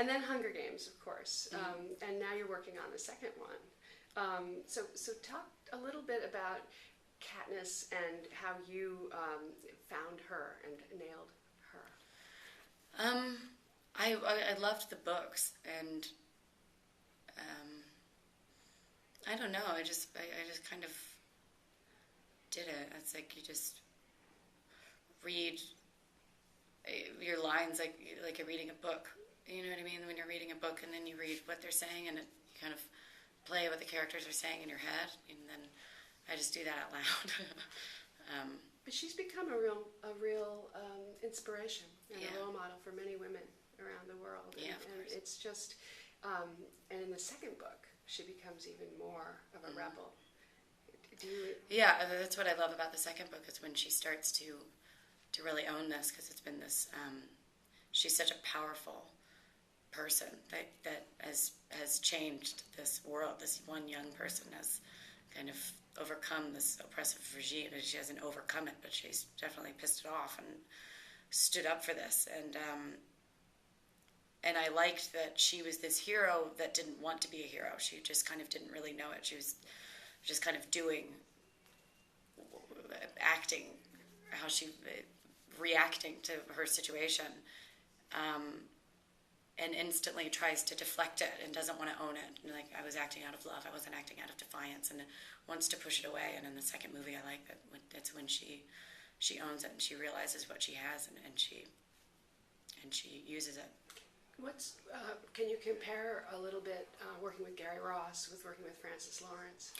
And then Hunger Games, of course. And now you're working on the second one. So talk a little bit about Katniss and how you found her and nailed her. I loved the books, and I don't know. I just kind of did it. It's like you just read your lines like you're reading a book. You know what I mean? When you're reading a book and then you read what they're saying and you kind of play what the characters are saying in your head, and then I just do that out loud. But she's become a real inspiration and a role model for many women around the world. Yeah, and it's just, and in the second book, she becomes even more of a rebel. Yeah, that's what I love about the second book is when she starts to really own this, because it's been this. She's such a powerful person that has changed this world. This one young person has kind of overcome this oppressive regime. She hasn't overcome it, but she's definitely pissed it off and stood up for this. And I liked that she was this hero that didn't want to be a hero. She just kind of didn't really know it. She was just kind of acting, how she reacting to her situation, and instantly tries to deflect it and doesn't want to own it. And like, I was acting out of love. I wasn't acting out of defiance, and wants to push it away. And in the second movie, I like that. That's when she owns it and she realizes what she has, and she uses it. Can you compare a little bit working with Gary Ross with working with Francis Lawrence?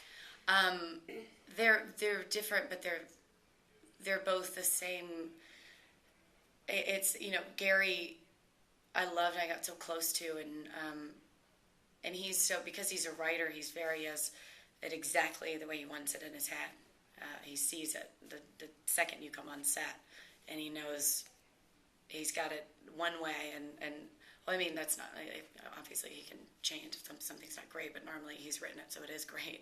They're different, but they're both the same. It's, Gary, I loved, I got so close to, and he's so, because he's a writer, he's very it exactly the way he wants it in his head. He sees it the second you come on set, and he knows he's got it one way, and well, I mean, that's not, obviously he can change if something's not great, but normally he's written it, so it is great.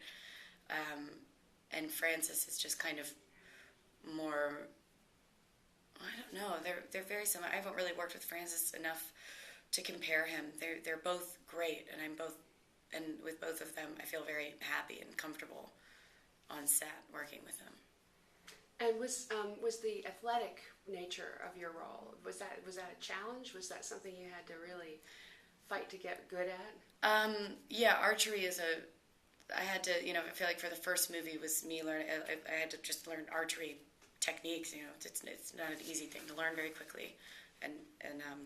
And Francis is just kind of more, I don't know, they're very similar. I haven't really worked with Francis enough to compare him. They're both great, and with both of them, I feel very happy and comfortable on set working with them. And was the athletic nature of your role, was that a challenge? Was that something you had to really fight to get good at? Yeah, archery is I had to, I feel like for the first movie was me learning, I had to just learn archery techniques. It's not an easy thing to learn very quickly and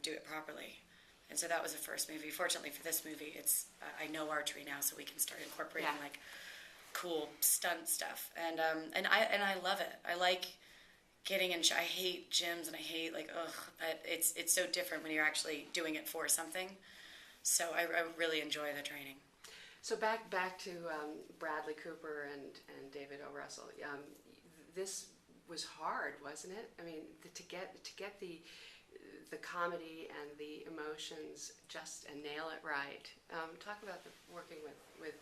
do it properly. And so that was the first movie. Fortunately for this movie, I know archery now, so we can start incorporating like cool stunt stuff. And I love it. I like getting in. I hate gyms, and I hate but it's so different when you're actually doing it for something. So I really enjoy the training. So back to Bradley Cooper and David O. Russell. This was hard, wasn't it? I mean, to get the comedy and the emotions and nail it right. Talk about working with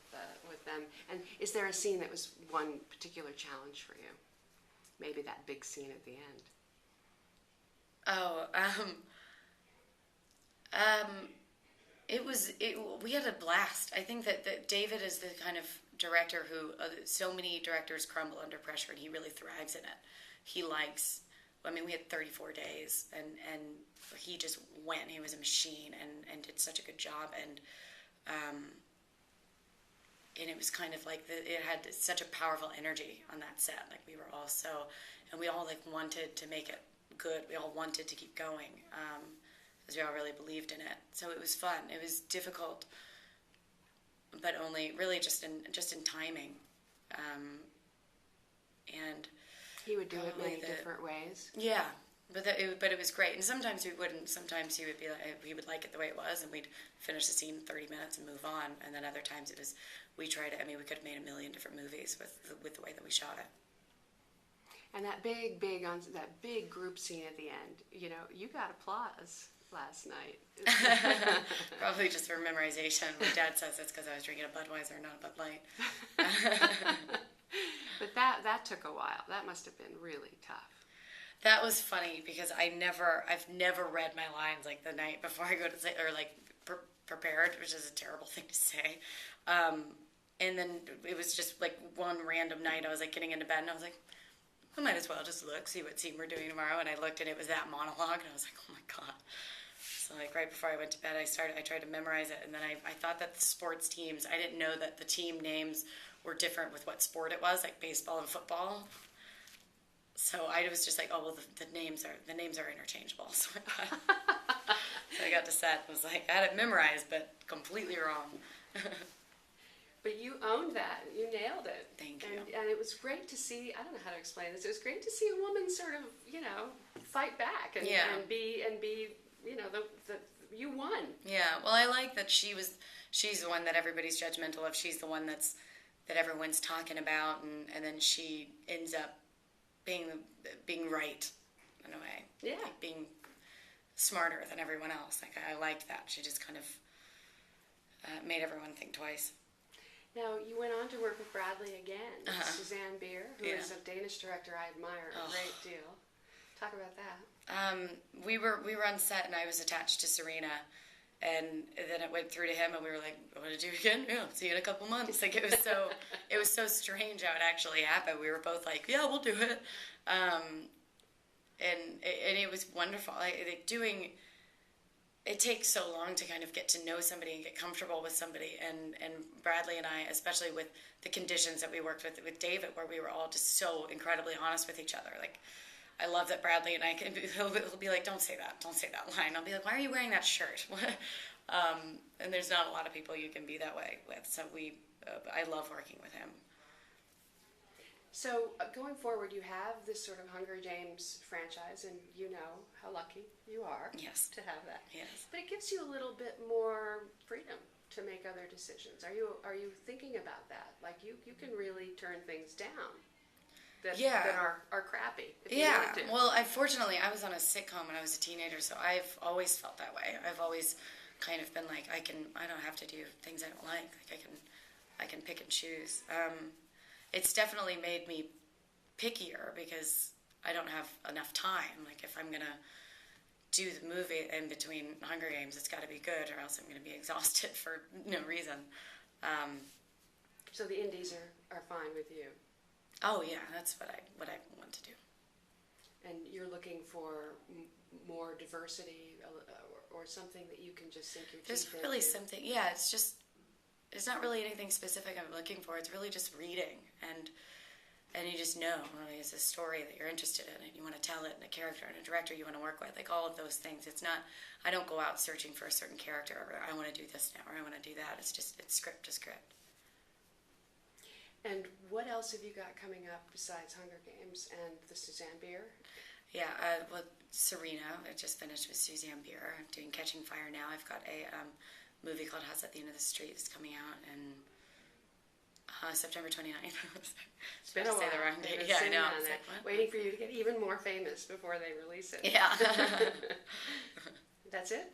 them. And is there a scene that was one particular challenge for you? Maybe that big scene at the end. We had a blast. I think that David is the kind of director who so many directors crumble under pressure, and he really thrives in it. He likes. We had 34 days, and he just went. He was a machine, and did such a good job, and it was kind of like it had such a powerful energy on that set. Like we were all and we all wanted to make it good. We all wanted to keep going. Because we all really believed in it. So it was fun. It was difficult, but only really just in timing. And he would do it many different ways. Yeah, but it was great. And sometimes we wouldn't. Sometimes he would be he would like it the way it was, and we'd finish the scene in 30 minutes and move on. And then other times we tried it. We could have made a million different movies with the way that we shot it. And that big group scene at the end, you got applause last night. Probably just for memorization. My dad says it's because I was drinking a Budweiser, not a Bud Light. But that took a while. That must have been really tough. That was funny because I've never read my lines the night before I go to sleep, or prepared, which is a terrible thing to say. And then it was just like one random night I was like getting into bed and I was like, I might as well just look, see what scene we're doing tomorrow. And I looked and it was that monologue and I was like, oh my God. So like right before I went to bed, I tried to memorize it. And then I thought that the sports teams, I didn't know that the team names were different with what sport it was, like baseball and football. So I was just like, oh, well, the names are interchangeable. So I got to set. I was like, I had it memorized, but completely wrong. But you owned that. You nailed it. Thank you. And it was great to see, I don't know how to explain this, it was great to see a woman sort of, fight back and be, you won. Yeah, well, I like that she's the one that everybody's judgmental of. She's the one that everyone's talking about, and then she ends up being right in a way. Yeah. Like being smarter than everyone else. Like I liked that. She just kind of made everyone think twice. Now, you went on to work with Bradley again, Suzanne Bier, who is a Danish director I admire a great deal. Talk about that. We were on set, and I was attached to Serena, and then it went through to him, and we were like, "Want to do it again? Yeah, see you in a couple months." Like it was so strange how it actually happened. We were both like, "Yeah, we'll do it," and it was wonderful. Like doing. It takes so long to kind of get to know somebody and get comfortable with somebody, and Bradley and I, especially with the conditions that we worked with David, where we were all just so incredibly honest with each other. Like, I love that Bradley and I he'll be like, don't say that line. I'll be like, why are you wearing that shirt? And there's not a lot of people you can be that way with, so I love working with him. So going forward, you have this sort of Hunger Games franchise, and you know how lucky you are to have that. Yes. But it gives you a little bit more freedom to make other decisions. Are you thinking about that? Like you can really turn things down that are crappy. If you wanted to. Well, fortunately I was on a sitcom when I was a teenager, so I've always felt that way. I've always kind of been like, I don't have to do things I don't like. Like I can pick and choose. It's definitely made me pickier because I don't have enough time. Like if I'm going to do the movie in between Hunger Games, it's got to be good or else I'm going to be exhausted for no reason. So the indies are fine with you? Oh yeah, that's what I want to do. And you're looking for more diversity or something that you can just sink your teeth into? There's really something, yeah, it's not really anything specific I'm looking for. It's really just reading, and you just know it's a story that you're interested in, and you want to tell it, and a character and a director you want to work with, like all of those things. It's not. I don't go out searching for a certain character, or I want to do this now, or I want to do that. It's script to script. And what else have you got coming up besides Hunger Games and the Suzanne Bier? Yeah, well, Serena. I just finished with Suzanne Bier. I'm doing Catching Fire now. I've got a movie called House at the End of the Street is coming out in September 29th. It's been a while. Say the wrong date. Yeah, I know. Waiting for you to get even more famous before they release it. Yeah. That's it?